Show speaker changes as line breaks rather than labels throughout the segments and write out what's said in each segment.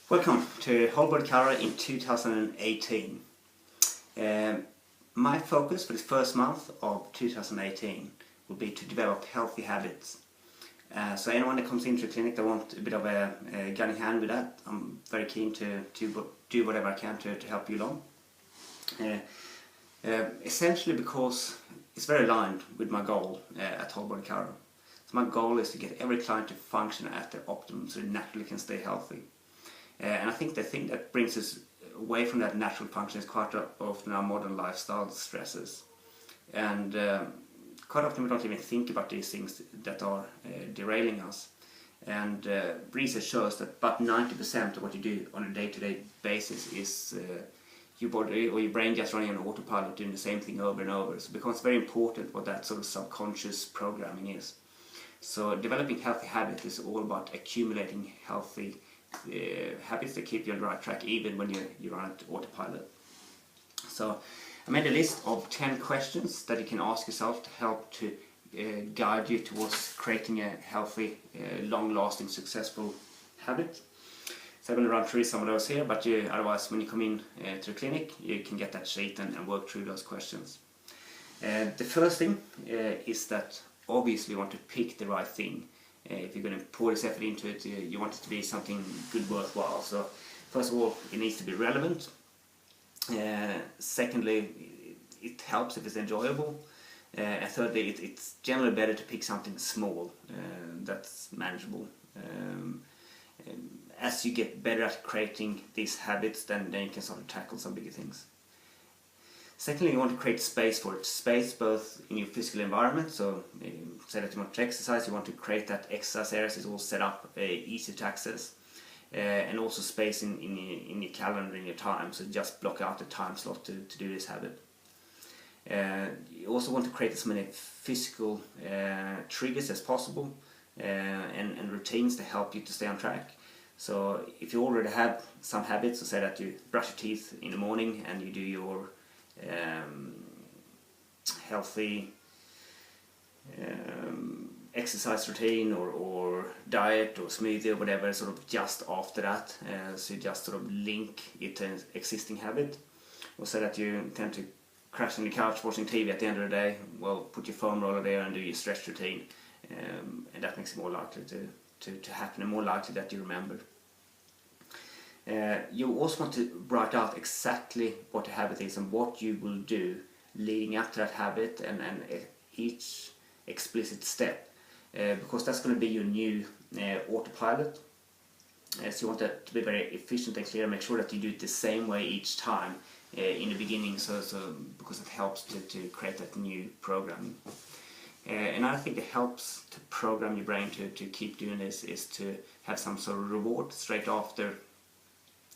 Welcome to Whole Body Color in 2018. My focus for this first month of 2018 will be to develop healthy habits. So anyone that comes into the clinic that wants a bit of a guiding hand with that, I'm very keen to do whatever I can to help you along. Essentially because it's very aligned with my goal at Whole Body Color. So my goal is to get every client to function at their optimum so they naturally can stay healthy. And I think the thing that brings us away from that natural function is quite often our modern lifestyle stresses. And quite often we don't even think about these things that are derailing us. And research shows that about 90% of what you do on a day-to-day basis is your body or your brain just running on autopilot, doing the same thing over and over. So it becomes very important what that sort of subconscious programming is. So developing healthy habits is all about accumulating healthy habits that keep you on the right track even when you run at autopilot. So I made a list of 10 questions that you can ask yourself to help to guide you towards creating a healthy, long-lasting, successful habit. So I'm going to run through some of those here, but otherwise when you come in to the clinic you can get that sheet and work through those questions. The first thing is that obviously you want to pick the right thing. If you're going to pour this effort into it, you want it to be something good, worthwhile. So first of all, it needs to be relevant. Secondly, it helps if it's enjoyable. And thirdly, it's generally better to pick something small that's manageable. As you get better at creating these habits, then you can sort of tackle some bigger things. Secondly, you want to create space for it. Space both in your physical environment, so say that you want to exercise, you want to create that exercise areas is all set up easy to access. And also space in your calendar, in your time, so just block out the time slot to do this habit. You also want to create as many physical triggers as possible and routines to help you to stay on track. So if you already have some habits, so say that you brush your teeth in the morning and you do your healthy exercise routine or diet or smoothie or whatever sort of just after that, so you just sort of link it to an existing habit. Or say that you tend to crash on the couch watching TV at the end of the day, well, put your foam roller there and do your stretch routine, and that makes it more likely to happen and more likely that you remember. You also want to write out exactly what the habit is and what you will do leading up to that habit and each explicit step, because that's going to be your new autopilot. So you want that to be very efficient and clear. Make sure that you do it the same way each time in the beginning, so because it helps to create that new programming. And I think it helps to program your brain to keep doing this is to have some sort of reward straight after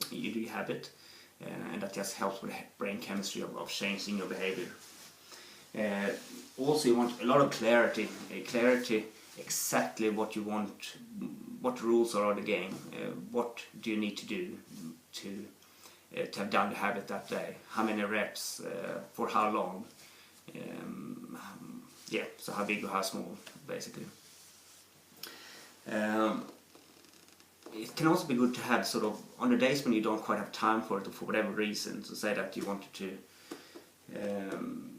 you do your habit, and that just helps with the brain chemistry of changing your behavior. Also you want a lot of clarity exactly what you want, what the rules are of the game, what do you need to do to have done the habit that day, how many reps, for how long, so how big or how small basically. It can also be good to have sort of, on the days when you don't quite have time for it or for whatever reason, so say that you wanted to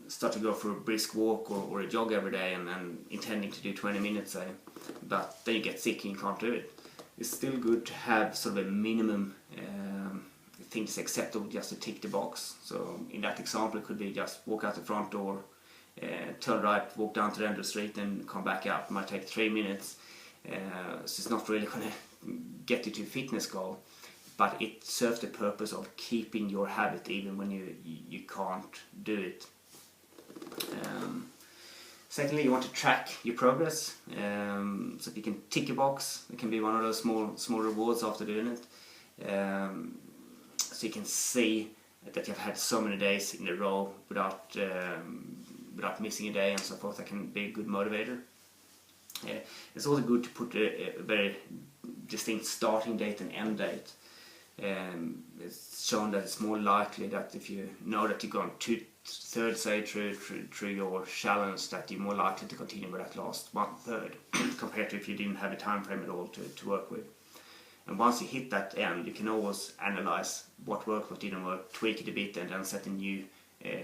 start to go for a brisk walk or a jog every day and intending to do 20 minutes, say, but then you get sick and you can't do it. It's still good to have sort of a minimum thing that's acceptable just to tick the box. So in that example it could be just walk out the front door, turn right, walk down to the end of the street and come back up. It might take 3 minutes, so it's not really going to get you to a fitness goal, but it serves the purpose of keeping your habit even when you can't do it. Secondly, you want to track your progress, so if you can tick a box, it can be one of those small rewards after doing it, so you can see that you've had so many days in a row without missing a day and so forth. That can be a good motivator. It's also good to put a very distinct starting date and end date. It's shown that it's more likely that if you know that you've gone 2/3 say through your challenge, that you're more likely to continue with that last 1/3 compared to if you didn't have a time frame at all to work with. And once you hit that end, you can always analyze what worked, what didn't work, tweak it a bit, and then set a new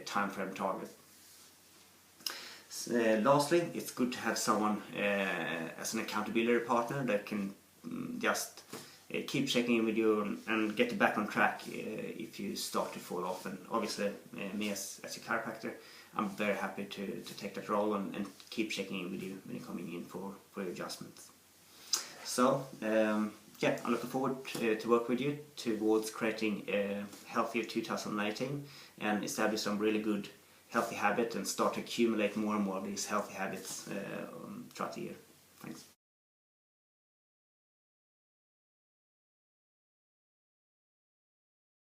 time frame target. Lastly, it's good to have someone as an accountability partner that can just keep checking in with you and get you back on track if you start to fall off. And obviously, me as your chiropractor, I'm very happy to take that role and keep checking in with you when you're coming in for your adjustments. So, yeah, I'm looking forward to work with you towards creating a healthier 2018 and establish some really good healthy habits and start to accumulate more and more of these healthy habits throughout the year. Thanks.